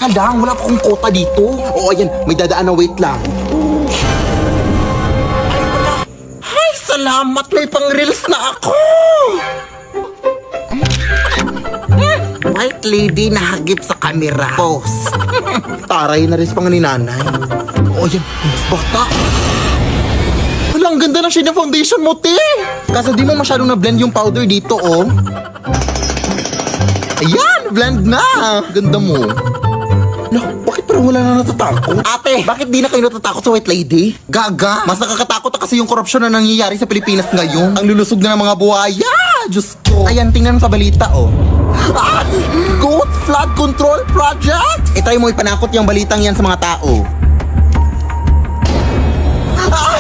Kalang, wala pa akong kota dito. Oo, ayan, may dadaan na wait lang. Ay, wala. Ay, salamat, may pang-reels na ako. White lady na hagip sa kamera. Pose. Taray na rin pang ni nanay. Oo, ayan, mas bata. Wala, ang ganda ng shade ng foundation mo, te. Kaso di mo masyadong na-blend yung powder dito, oh. Ayan, blend na. Ganda mo. No, bakit parang wala na natatakot? Ate, bakit di na kayo natatakot sa white lady? Gaga! Mas nakakatakot na kasi yung korupsyon na nangyayari sa Pilipinas ngayon. Ang lulusog na ng mga buhaya! Diyos ko! Ayan, tingnan sa balita, oh. Ah! Goat Flood Control Project! Itry mo ipanakot yung balitang yan sa mga tao. Ah!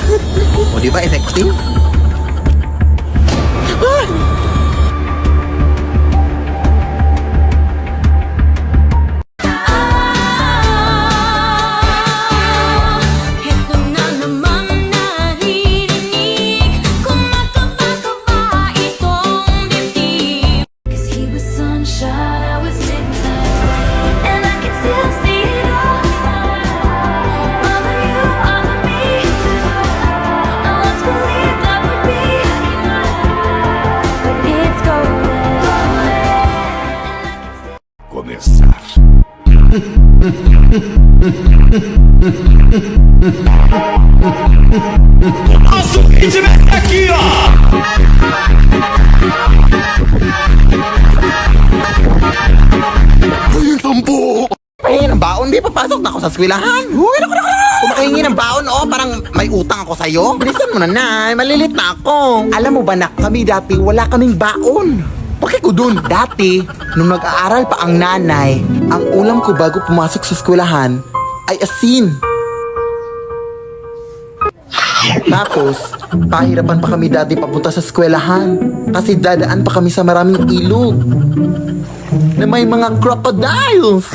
O, di ba effective? Ah! Aqui, ó! Ay, sampo! Pahingi ng baon, di papasok na ako sa eskwelahan. Uy, naku! Kumakahingi ng baon, oh, parang may utang ako sa'yo. Bilisan mo na, nay, malilit na ako. Alam mo ba, nak, kami dati wala kaming baon. Bakit ko dun? Dati, nung nag-aaral pa ang nanay, ang ulam ko bago pumasok sa eskwelahan ay asin. Tapos, pahirapan pa kami dati papunta sa eskwelahan kasi dadaan pa kami sa maraming ilog na may mga crocodiles.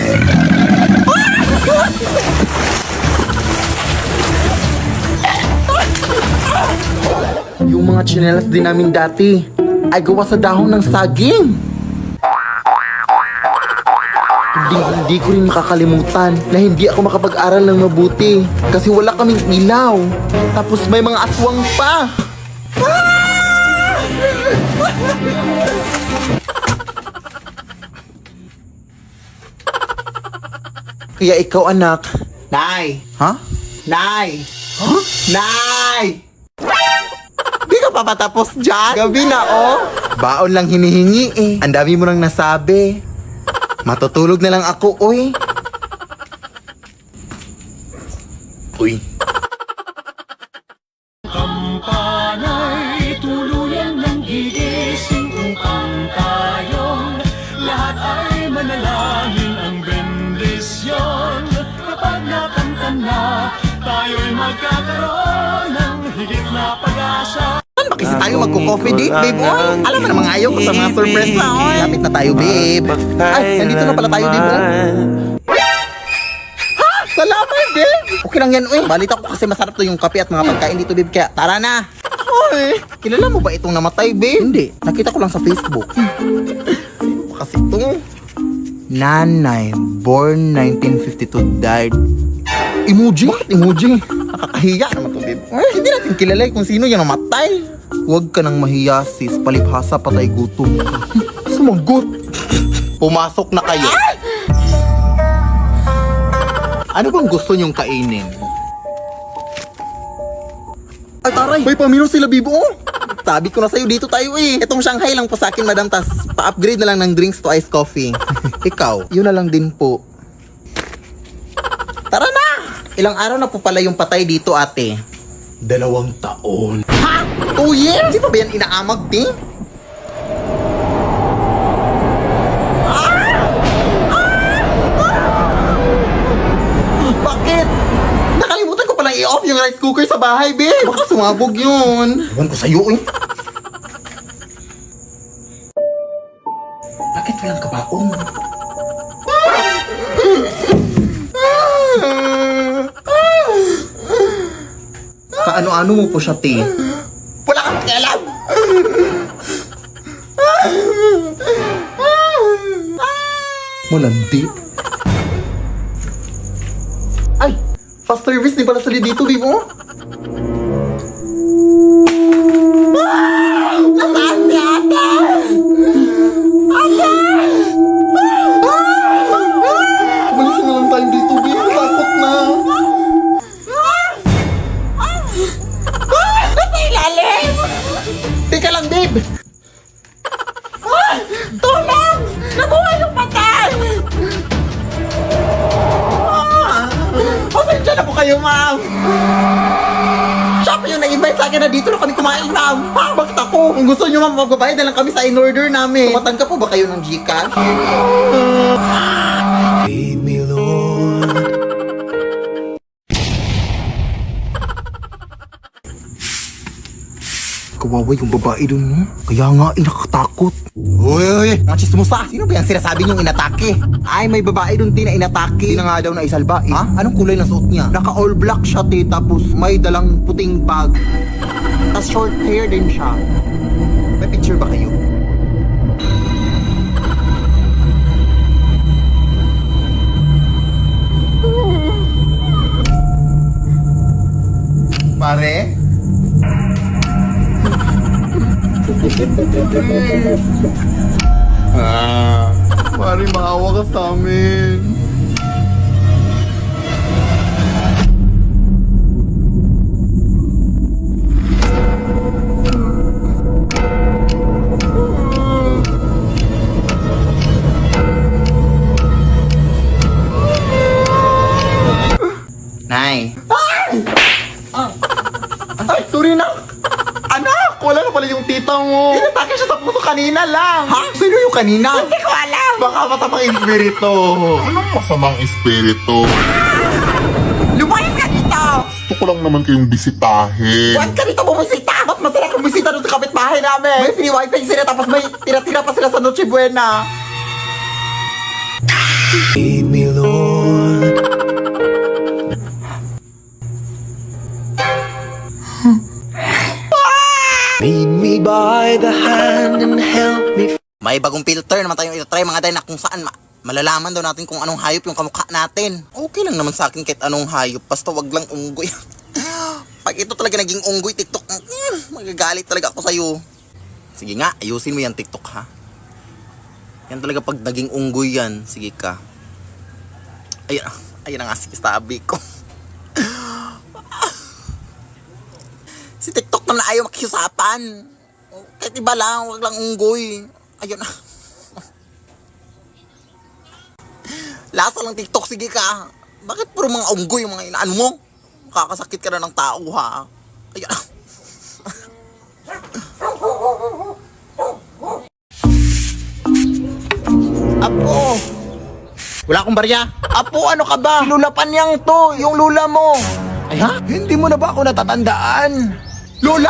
Yung mga tsinelas din namin dati ay gawa sa dahon ng saging. Hindi ko rin makakalimutan na hindi ako makapag-aral ng mabuti kasi wala kaming ilaw. Tapos may mga aswang pa. Kaya ikaw, anak. Nay! Ha? Nay! Huh? Nay! Di ka pa patapos dyan? Gabi na, oh. Baon lang hinihingi eh. Ang dami mo nang nasabi. Matutulog na lang ako, oy. Uy. Kampanay, tuluyan ng gigising upang tayong lahat ay manalangin ang bendisyon. Kapag nakanta na, tayo'y magkakaroon ng higit na pag-asa. Saan ba kasi tayo magko-coffee date, babe, oy? Alam mo namang ayaw ko sa mga surprise na, oy. Lapit na tayo, babe. Ay, nandito na pala tayo, babe, oy. Ha? Salamat, babe. Okay lang yan, oy. Balita ko kasi masarap to yung kape at mga pagkain dito, babe. Kaya, tara na. Oy, kilala mo ba itong namatay, babe? Hindi. Nakita ko lang sa Facebook. Kasi ito. Nanay, born 1952, died. Emoji? Bakit emoji? Nakakahiya naman to, babe. Ay, hindi natin kilala kung sino yung namatay. Huwag ka nang mahiya, sis. Palibhasa, patay gutom. Sumagot. Pumasok na kayo. Ano bang gusto nyong kainin? Ay, taray! May pamino sila, Bibo! Sabi ko na sa'yo, dito tayo eh. Itong Shanghai lang po sa akin, madam. Tas pa-upgrade na lang ng drinks to iced coffee. Ikaw, yun na lang din po. Tara na! Ilang araw na po pala yung patay dito, ate? 2 taon. Ha? 2 years? Di pa ba yan inaamag, di? Bakit? Nakalimutan ko palang i-off yung rice cooker sa bahay, babe. Baka sumabog yun. Ewan ko sa'yo, eh. Bakit walang kabaong? Kaano-ano mo po siya, te? Wala kang pakialam! Malandi. Fast service din pala sila dito, babe, oh. Nasaan si ate? Ate! Umalis na lang tayo dito, babe. Takot na. Nasa ilalim! Teka lang, babe. Tulong! Nabuhay yung patay! Pasensya na po kayo, ma'am. Siya pa yung nag-invite sa akin na dito na kami kumain, ma'am. Bakit ako? Kung gusto nyo, ma'am, magbabayad na lang kami sa in-order namin. Tumatangka po ba kayo ng Gcash? Lead me, Lord. Kawawa yung babae dun, no? Kaya nga, nakakatakot. Uy, nachismusa. Sino ba yung sinasabi niyong inatake? Ay, may babae dun, na inatake. Di na nga daw na isalba, eh. Ha? Anong kulay ng suot niya? Naka-all black siya, te. Tapos may dalang puting bag. Tapos short hair din siya. May picture ba kayo? Pare? Pare, maawa ka sa amin. Nay. Ay, sorry na. Anak, wala na pala yung tita mo. Inatake siya sa puso kanina lang. Ha? Sino yung kanina? Hindi ko alam. Baka masamang espiritu. Anong masamang espiritu? Lumayas ka dito. Gusto ko lang naman kayong bisitahin. Huwag ka dito bumisita. Mas masarap kung bisita doon sa kapitbahay namin. May free wifi sila tapos may tira-tira pa sila sa Noche Buena. Lead me, Lord. Lead me by the hand and help me. May bagong filter naman tayong itatry mga day na kung saan malalaman daw natin kung anong hayop yung kamukha natin. Okay lang naman sa akin kahit anong hayop, basta wag lang unggoy. Pag ito talaga naging unggoy TikTok, magagalit talaga ako sa'yo. Sige nga, ayusin mo yan TikTok, ha. Yan talaga pag naging unggoy yan. Sige ka. Ayan na nga sabi ko. Si TikTok na ayaw makiusapan. Kahit iba lang, wag lang unggoy. Ayun na. Lasa lang TikTok, sige ka. Bakit puro mga unggoy yung mga inaan mo? Kakasakit ka na ng tao, ha. Ayun na. Apo! Wala akong barya. Apo, ano ka ba? Lulapan niyang to, yung lula mo. Ay ha? Hindi mo na ba ako natatandaan? Lola!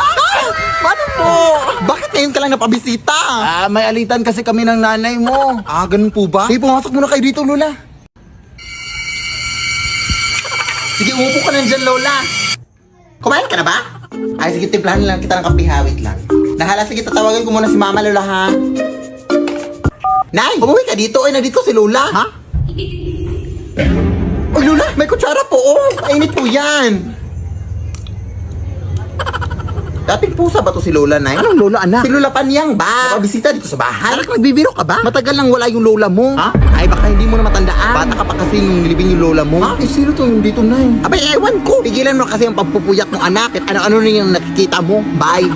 Paano po? Bakit ngayon ka lang napabisita? May alitan kasi kami ng nanay mo. Ganun po ba? Sige, pumasok muna kayo dito, Lola. Sige, umupo ka na dyan, Lola. Kumain ka na ba? Ay, sige, timplahan lang kita ng kape, ha? Wait lang. Nahala, sige, tatawagan ko muna si Mama, Lola, ha? Nay, umuwi ka dito. Ay, nandito si Lola. Ha? Uy, Lola, may kutsara po, oh. Painit po yan. Dating pusa ba to si Lola, Nay? Anong Lola, anak? Si Lola Panyang ba? Nakabisita dito sa bahay? Anak, nagbibiro ka ba? Matagal nang wala yung Lola mo. Ha? Ay, baka hindi mo na matandaan. Bata ka pa kasi nung nilibing yung Lola mo. Ha? Eh, sino to yung dito, Nay? Abay, ewan ko. Pigilan mo kasi ang pagpupuyat ng anak. At ano-ano na yung nakikita mo. Bye.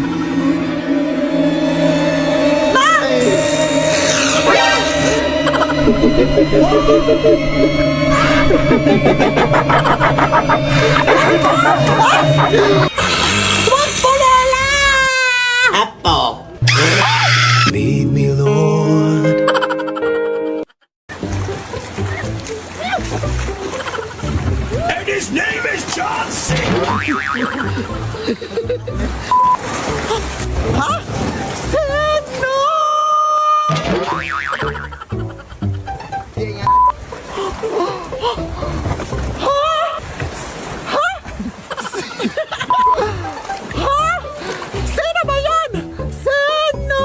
Apo! Lead me, Lord. And his name is John C. Ha? Sino? Sino ba yan? Sino?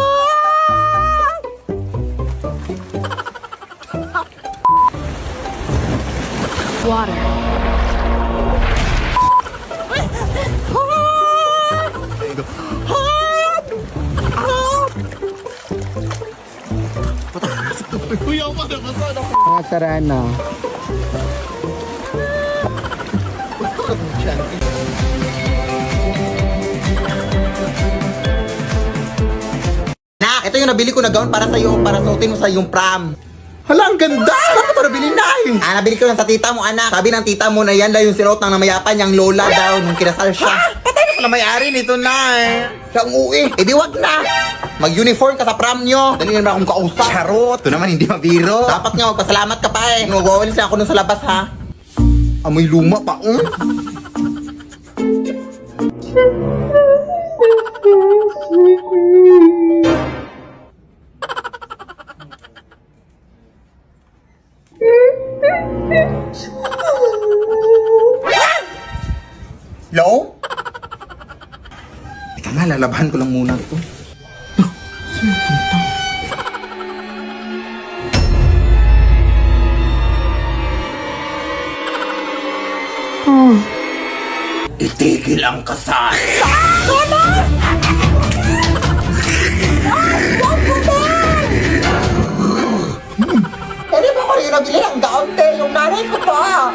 Water. Mga sarana. Nak, ito yung nabili ko na gown para sa'yo, para suotin mo sa yung prom. Hala, ang ganda! Bakit ito nabili na eh? Nabili ko lang sa tita mo, anak. Sabi ng tita mo na yan daw yung sinuot ng namayapan niyang lola daw nung kinasal siya. Patay na pala may-ari nito na eh. Siya ang uwi. Eh di wag na. Mag-uniform ka sa prom nyo. Dali naman akong kausap. Charot. Ito naman hindi mabiro. Dapat nga magpasalamat ka pa eh. Magwawalis na ako nun sa labas ha. Amoy luma pa. Hello? Teka nga, lalabahan ko lang muna ito. Itigil ang kasal. Pwede ba ko rin nabili ng gown, te? Yung nanay ko pa.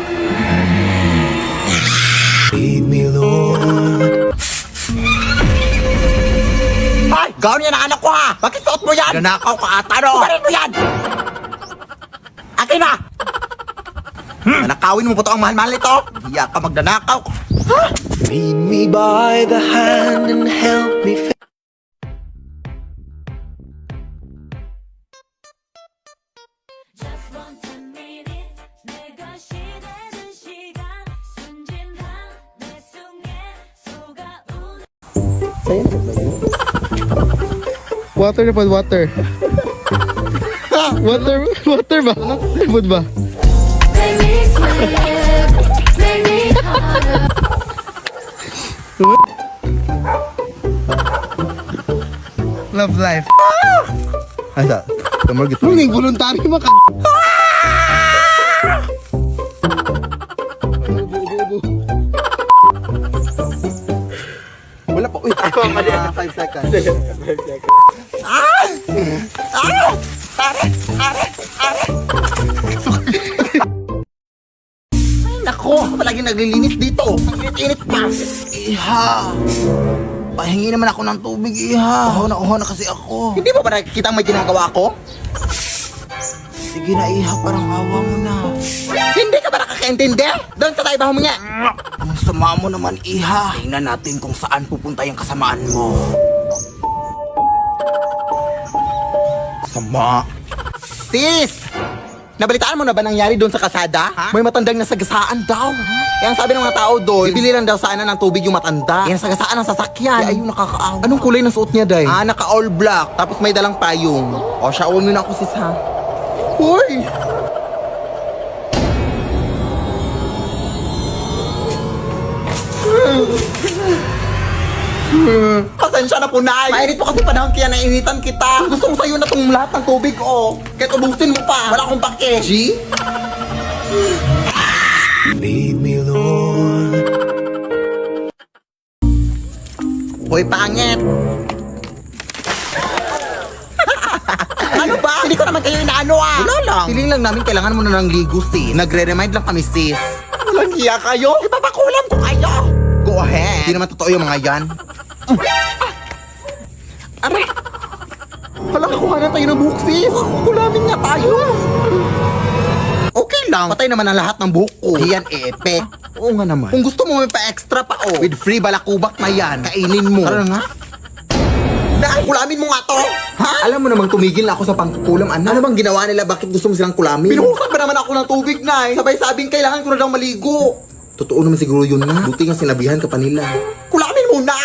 Lead me, Lord. Ay! Gown yan ang anak ko ha! Bakit suot mo yan? Nanakaw ka ata no! Kumarin mo yan! Akin na! Nanakawin mo po ito ang mahal-mahal nito! Hiya ka magnanakaw! Ha? Lead me by the hand and help me Just want a minute 내가 시대는 시간 순진한 내 속에 속아오는 Water na pod, water. Water ba? Pod ba? Make me sweat Make me harder Love life. Ay sa, kamar gitu. Huwag yung voluntary maka... Wala pa, uy! 5 seconds. 5 seconds. Ah! Ah! Are! Are! Are! Ay nako, palagi naglilinis dito. Ang init-init pa. Iha! Pahingi naman ako ng tubig, iha. Uho na kasi ako. Hindi ba nakikita ang may ginagawa ko? Sige na, iha, parang awa mo na. Hindi ka ba nakakaintindi? Doon sa tayo ba humingi? Ang sama mo naman, iha. Tingnan natin kung saan pupunta yung kasamaan mo. Sama. Sis! Nabalitaan mo na ba nangyari doon sa kasada? Ha? May matandang nasagasaan daw. Kaya ang sabi ng mga tao doon, bibili lang daw sana ng tubig yung matanda. Kaya nasagasaan ang sasakyan. Kaya ayun, nakakaawa. Anong kulay ng suot niya, day? Naka all black. Tapos may dalang payong. O, shaon mo na ako, sis, ha? Hoy! Pasensya na po, Nay. Mainit po kasi panahon kaya nainitan kita. Gusto ko sa'yo na itong lahat ng tubig, oh. Kahit ubusin mo pa. Wala akong pake. G? Lead me, Lord. Hoy, pangit. Ano ba? Hindi ko naman kayo inaano ah. Wala lang. Feeling lang namin kailangan mo na ng ligo, sis. Nagre-remind lang kami, sis. Walang hiya kayo. Ipapakulam ko kayo. Go ahead. Hindi naman totoo yung mga yan. Aray! Hala, kuha na tayo ng buhok, sis. Kulamin nga tayo. Okay lang. Patay naman ang lahat ng buhok ko. Yan, epe. Oo nga naman. Kung gusto mo may pa-extra pa, oh. With free balakubak na yan. Kainin mo. Tara nga. Dahil kulamin mo nga to. Ha? Alam mo namang tumigil na ako sa pangkukulam, anak. Ano bang ginawa nila? Bakit gusto mo silang kulamin? Binuhusan ba naman ako ng tubig, Nay? Sabay-sabing kailangan ko na daw maligo. Totoo naman siguro yun na. Buti nga sinabihan ka pa nila. Kulamin mo na!